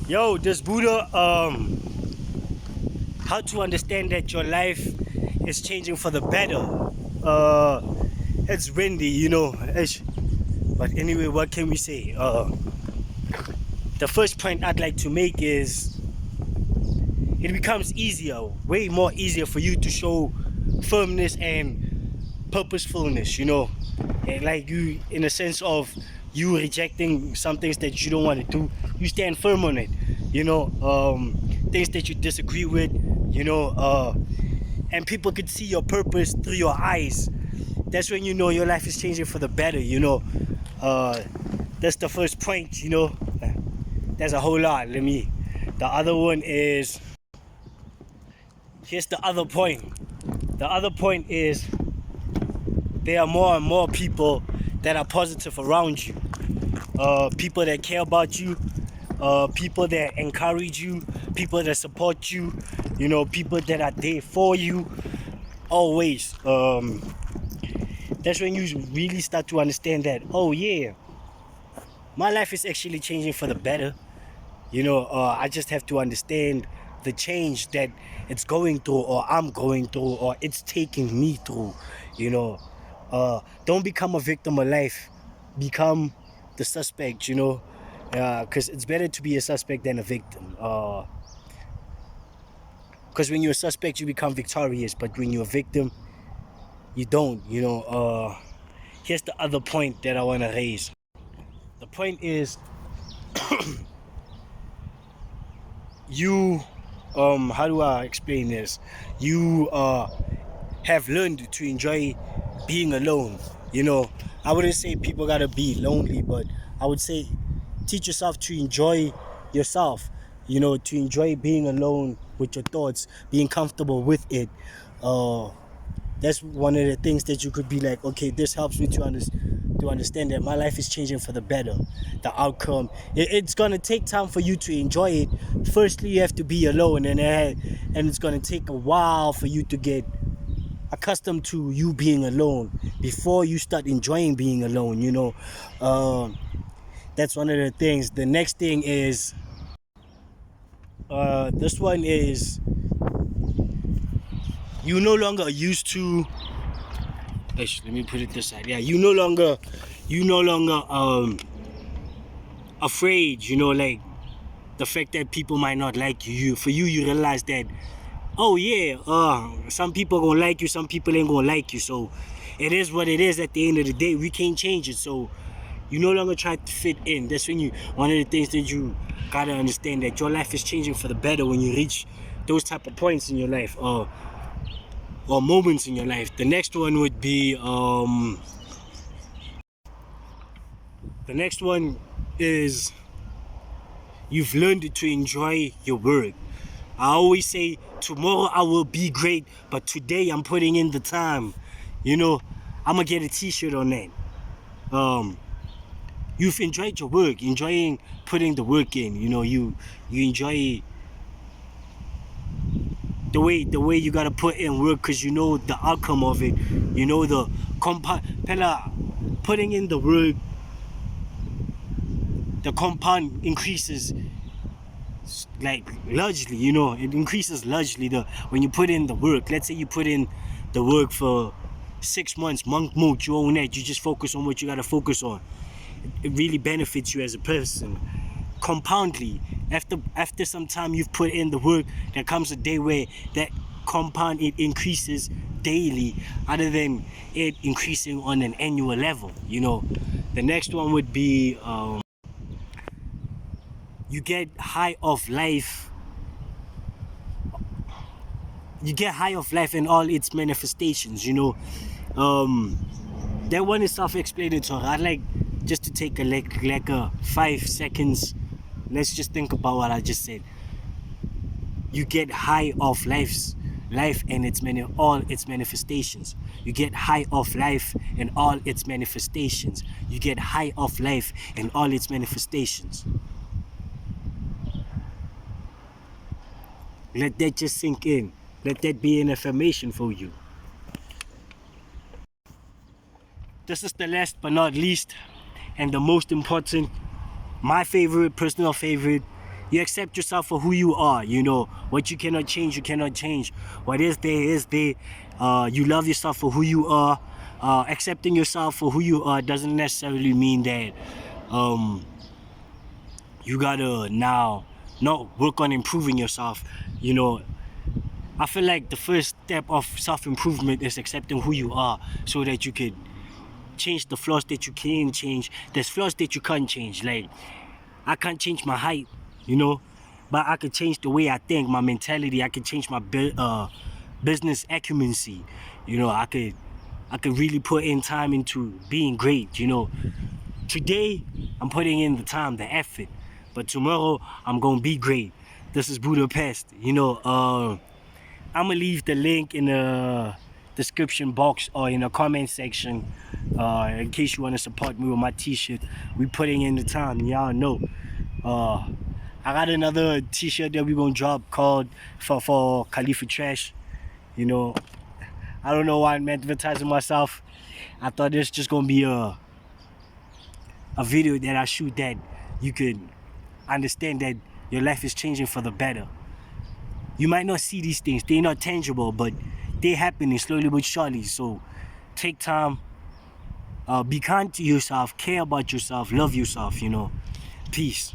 Yo, this Buddha, how to understand that your life is changing for the better. Uh, it's windy, but anyway, what can we say? The first point I'd like to make is it becomes easier, way more easier for you to show firmness and purposefulness, And like you, in a sense of you rejecting some things that you don't want to do, you stand firm on it, things that you disagree with, and people could see your purpose through your eyes. That's when you know your life is changing for the better, that's the first point, There's a whole lot. The other one is, here's the other point. The other point is there are more and more people that are positive around you. People that care about you, people that encourage you, people that support you, people that are there for you always. That's when you really start to understand that, oh yeah, my life is actually changing for the better. I just have to understand the change that it's going through, or I'm going through, or it's taking me through. Don't become a victim of life, become the suspect, because it's better to be a suspect than a victim. Because when you're a suspect, you become victorious, but when you're a victim, you don't. Here's the other point that I want to raise. The point is, you, how do I explain this? You have learned to enjoy being alone. I wouldn't say people gotta be lonely, but I would say teach yourself to enjoy yourself, to enjoy being alone with your thoughts, being comfortable with it. That's one of the things that you could be like, okay, this helps me to understand that my life is changing for the better. The outcome, it's gonna take time for you to enjoy it. Firstly, you have to be alone, and it's gonna take a while for you to get accustomed to you being alone before you start enjoying being alone. That's one of the things. The next thing is, this one is, you no longer used to, let me put it this side. Yeah, you no longer afraid, like the fact that people might not like you. For you realize that, oh yeah, some people gonna like you, some people ain't gonna like you. So it is what it is. At the end of the day, we can't change it. So you no longer try to fit in. That's when one of the things that you gotta understand, that your life is changing for the better when you reach those type of points in your life, or moments in your life. The next one would be, the next one is, you've learned to enjoy your work. I always say, tomorrow I will be great, but today I'm putting in the time. I'm gonna get a t-shirt on that. You've enjoyed your work, enjoying putting the work in. You enjoy the way you gotta put in work, because you know the outcome of it. The putting in the work, the compound increases like largely. It increases largely when you put in the work. Let's say you put in the work for 6 months, monk mode, you own that. You just focus on what you gotta focus on. It really benefits you as a person. Compoundly, after some time you've put in the work, there comes a day where that compound, it increases daily, other than it increasing on an annual level. The next one would be, you get high of life. You get high of life in all its manifestations. That one is self-explanatory. I'd like just to take a 5 seconds. Let's just think about what I just said. You get high of life and all its manifestations. You get high of life and all its manifestations. You get high of life and all its manifestations. Let that just sink in. Let that be an affirmation for you. This is the last but not least, and the most important, my favorite, personal favorite, You accept yourself for who you are. You know, what you cannot change, you cannot change. What is there is there. You love yourself for who you are. Accepting yourself for who you are doesn't necessarily mean that you gotta now not work on improving yourself. You know, I feel like the first step of self-improvement is accepting who you are so that you could change the flaws that you can change. There's flaws that you can't change. Like, I can't change my height, you know, but I could change the way I think, my mentality. I could change my business acumen. You know, I could really put in time into being great. You know, today I'm putting in the time, the effort, but tomorrow I'm gonna be great. This is Budapest. You know, I'm gonna leave the link in the description box or in the comment section in case you want to support me with my t-shirt. We putting in the time, y'all know. I got another t-shirt that we gonna drop called for Khalifa Trash. You know, I don't know why I'm advertising myself. I thought this just gonna be a video that I shoot that you could understand that your life is changing for the better. You might not see these things, they're not tangible, but they're happening slowly but surely. So take time, be kind to yourself, care about yourself, love yourself, you know. Peace.